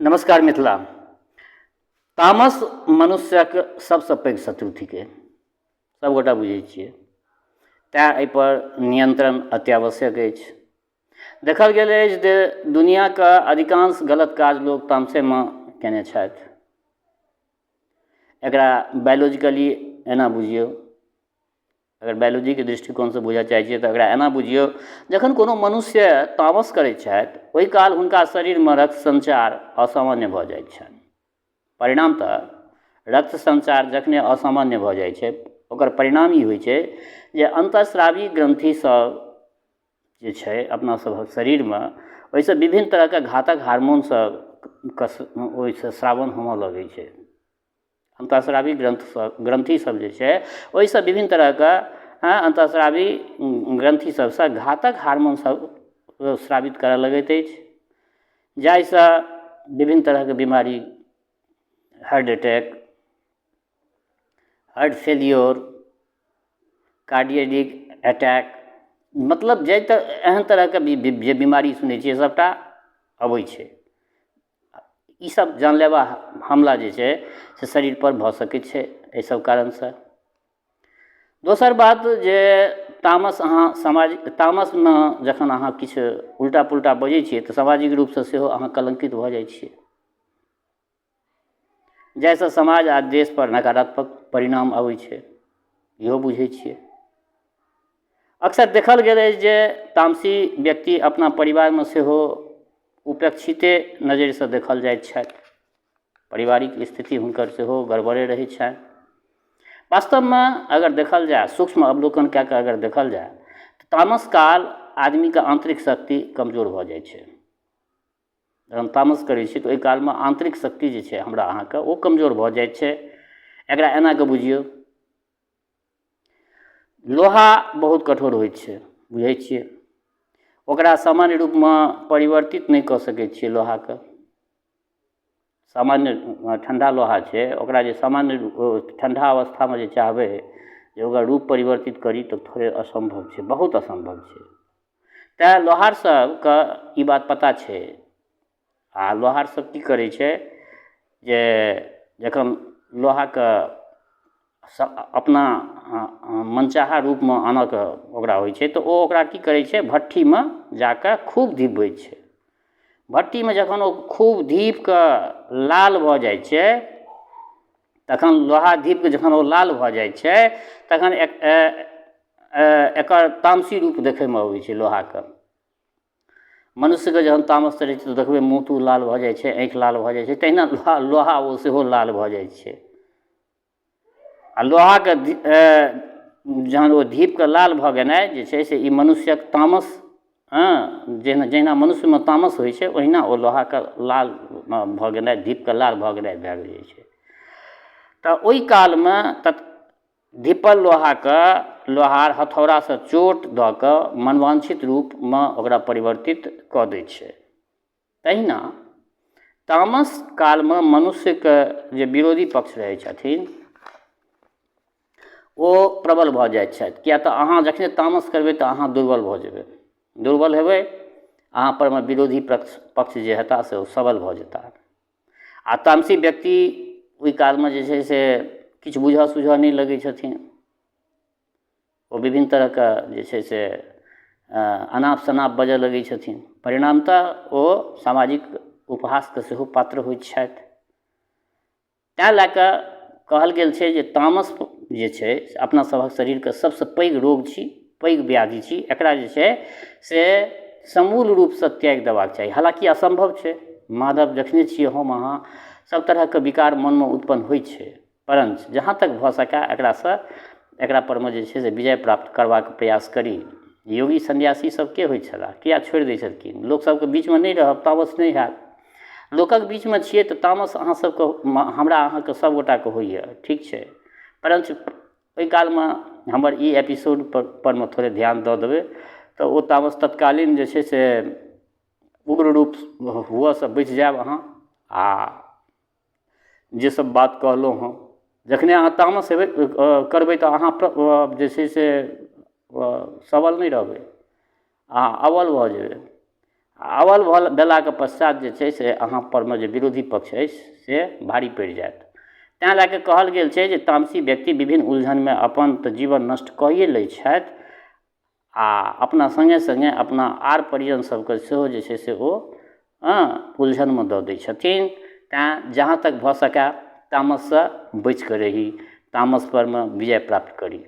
नमस्कार मिथिला। तामस मनुष्यक सबसँ पैघ शत्रु थिकै, सबगोटा बुझै छियै। तैँ एहिपर नियंत्रण अत्यावश्यक अछि। देखल गेल अछि जे दुनियाके अधिकांश गलत काज लोक तामसेमे कयने छथि। एकरा बायोलॉजिकली एना बुझियौ, अगर बायोलॉजीके दृष्टिकोणसँ बुझऽ चाहै छियै तऽ एकरा एना बुझियौ, जखन कोनो मनुष्य तामस करैत छथि ओहि काल हुनका शरीरमे रक्त संचार असामान्य भऽ जाइत छनि। परिणामतः रक्त संचार जखने असामान्य भऽ जाइ छै ओकर परिणाम ई होइ छै जे अंतःस्रावी ग्रंथिसभ जे छै अपना सभक शरीरमे ओहिसँ विभिन्न तरहके घातक हार्मोनसभके ओहिसँ स्रावन होमऽ लगै छै। अंतःस्रावी ग्रंथिसभ जे छै ओहिसँ विभिन्न तरहके अंतःस्रावी ग्रंथिसभसँ घातक हार्मोनसभ स्रावित करऽ लगैत अछि, जाहिसँ विभिन्न तरहके बीमारी, heart attack, heart failure, cardiac attack, मतलब जे एहन तरहके जे बीमारी सुनै छियै सबटा अबै छै। ई सब जानलेवा हमला जे छै से शरीर पर भऽ सकैत छै एहि सब कारणसँ। दोसर बात जे तामसमे जखन अहाँ किछु उल्टा पुल्टा बजै छियै तऽ सामाजिक रूपसँ सेहो अहाँ कलंकित भऽ जाइ छियै, जाहिसँ समाज आ देश पर नकारात्मक परिणाम अबै छै, इहो बुझै छियै। अक्सर देखल गेल अछि जे तामसी व्यक्ति अपना परिवारमे सेहो उपेक्षिते नजरिसँ देखल जाइत छथि। पारिवारिक स्थिति हुनकर सेहो गड़बड़े रहै छनि। वास्तवमे अगर देखल जाए, सूक्ष्म अवलोकन कऽ कऽ अगर देखल जाए तऽ तामस काल आदमीके आंतरिक शक्ति कमजोर भऽ जाइ छै। जखन तामस करै छी तऽ ओहि कालमे आंतरिक शक्ति जे छै हमरा अहाँके ओ कमजोर भऽ जाइ छै। एकरा एना कऽ बुझियौ, लोहा बहुत कठोर होइ छै, बुझै छियै। ओकरा सामान्य रूपमे परिवर्तित नहि कऽ सकै छियै लोहाके। सामान्य ठंडा लोहा छै, ओकरा जे सामान्य ठंडा अवस्थामे जे चाहबै जे ओकर रूप परिवर्तित करी तऽ थोड़े असंभव छै, बहुत असंभव छै। तैँ लोहार सबके ई बात पता छै, आ लोहार सब की करै छै जे जखन लोहाके अपना मनचाहा रूपमे आनऽके ओकरा होइ छै तऽ ओ ओकरा की करै छै, भट्ठीमे जाकऽ खूब धीपबै छै। भट्ठीमे जखन ओ खूब धीप कऽ लाल भऽ जाइ छै तखन लोहा धीप कऽ जखन ओ लाल भऽ जाइ छै तखन एकर तामसी रूप देखैमे अबै छै लोहाके। मनुष्यके जहन तामस चढ़ै छै तऽ देखबै मुँह तूँह लाल भऽ जाइ छै, आँखि लाल भऽ जाइ छै, तहिना लोहा ओ सेहो लाल भऽ जाइ छै। आ लोहाके जहन ओ धीप कऽ लाल भऽ गेनाइ जे छै से ई मनुष्यक तामस, जहिना मनुष्यमे तामस होइ छै ओहिना ओ लोहाके लाल भऽ गेनाइ, धीप कऽ लाल भऽ गेनाइ भऽ जाइ छै। तऽ ओहि कालमे धीपल लोहाके लोहार हथौड़ासँ चोट दऽ कऽ मनवांछित रूपमे ओकरा परिवर्तित कऽ दै छै। तहिना तामस कालमे मनुष्यके जे विरोधी पक्ष रहै छथिन ओ प्रबल भऽ जाइत छथि, किएक तऽ अहाँ जखने तामस करबै तऽ अहाँ दुर्बल भऽ जेबै। दुर्बल हेबै, अहाँ परमे विरोधी पक्ष जे हेता से ओ सबल भऽ जेता। आ तामसी व्यक्ति ओहि कालमे जे छै से किछु बुझऽ सुझऽ नहि लगै छथिन। ओ विभिन्न तरहके जे छै से अनाप शनाप बजऽ लगै छथिन। परिणामतः ओ सामाजिक उपहासके सेहो पात्र होइत छथि। तैँ लऽ कऽ कहल गेल छै जे तामस जे छै से अपना सभक शरीरके सबसँ पैघ रोग छी, पैघ व्याधि छी। एकरा जे छै से समूल रूपसँ त्यागि देबाक चाही। हालाँकि असंभव छै, मानव जखने छियै हम अहाँ सब तरहके विकार मनमे उत्पन्न होइ छै, परंतु जहाँ तक भऽ सकै एकरा परमे जे छै से विजय प्राप्त करबाक प्रयास करी। योगी सन्यासी सब के होइ छलाह, किया छोड़ि दै छलखिन? लोक सबके बीचमे नहि रहब तामस नहि हैत। लोकक बीचमे छियै तऽ तामस अहाँ सबके, हमरा अहाँके सबगोटाके होइए, ठीक छै। परंतु ओहि कालमे हमर ई एपिसोड परमे थोड़े ध्यान दऽ देबै तऽ ओ तामस तत्कालीन जे छै से उग्र रूप हुअसँ बचि जायब अहाँ। आ जे सब बात कहलहुँ हँ, जखने अहाँ तामस करबै तऽ अहाँ जे छै से सबल नहि रहबै, अहाँ अबल भऽ जेबै। अवल भेलाके पश्चात जे छै से अहाँ परमे जे विरोधी पक्ष अछि से भारी पड़ि जायत। तैँ लए कऽ कहल गेल छै जे तामसी व्यक्ति विभिन्न उलझनमे अपन तऽ जीवन नष्ट कइए लै छथि आ अपना सङ्गे सङ्गे अपना आर परिजन सबके सेहो जे छै से ओ उलझनमे दऽ दै छथिन। तैँ जहाँ तक भऽ सकए तामससँ बचि कऽ रही, तामस परमे विजय प्राप्त करी।